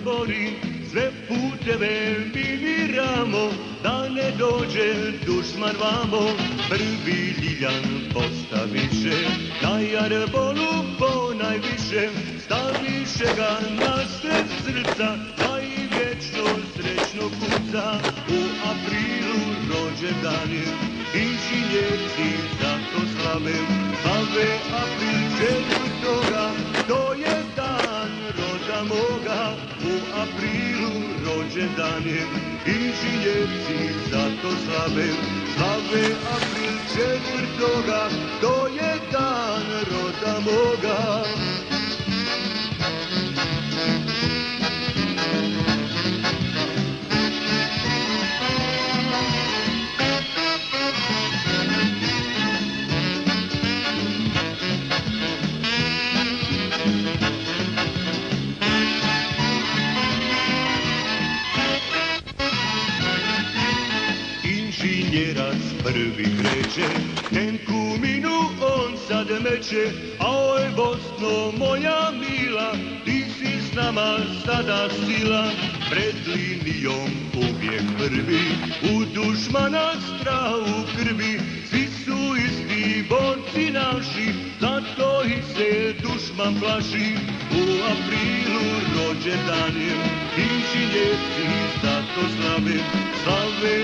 bori, sve puteve miniramo, da ne dođe dušman vamo. Prvi ljiljan postaviše, na jarbolu ponajviše, staviše ga nasred srca, da i vječno srećno kuca. U aprilu rođendan je, inženjerci zato slave april 4. To je dan roda moga. U aprilu rođendan je, inženjerci zato slave april 4. To je dan roda moga. Inženjerac prvi kreće, tenku minu on sad meće, a oj Bosno moja mila, ti si s nama sada sila. Pred linijom uvijek prvi, u dušmana strah u krvi, svi su isti borci naši, zato ih se dušman plaši. U aprilu rođendan je, inženjerci zato slave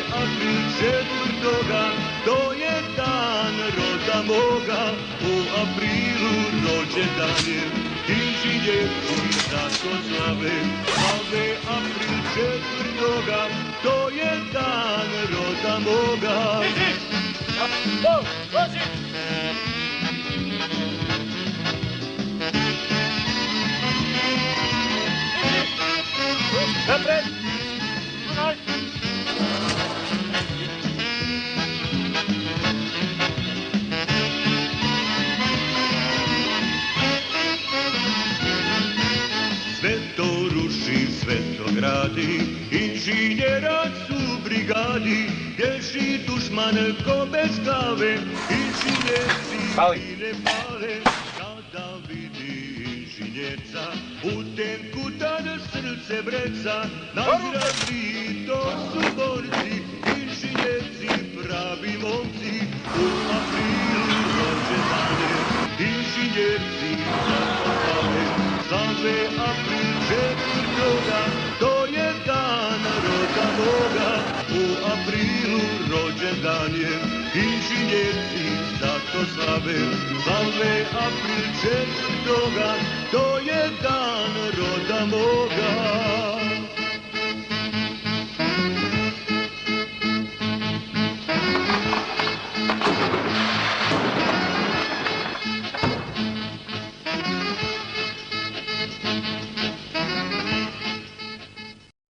april 4. To je dan roda moga. U aprilu rođendan je, inženjerci zato slave april 4. To je dan roda moga. Napred! Sve to ruši, sve to gradi, inženjerac u brigadi, bježi dušman ko bez glave, inženjerci ne pale. Kada vidi inženjerca, u tenku tad srce vreca, najzdravi to su borci, inženjerci pravi momci. U aprilu rođendan je, inženjerci slave april 4. To je dan roda moga. U aprilu rođendan je, inženjerci zato slave april 4. To je dan roda moga.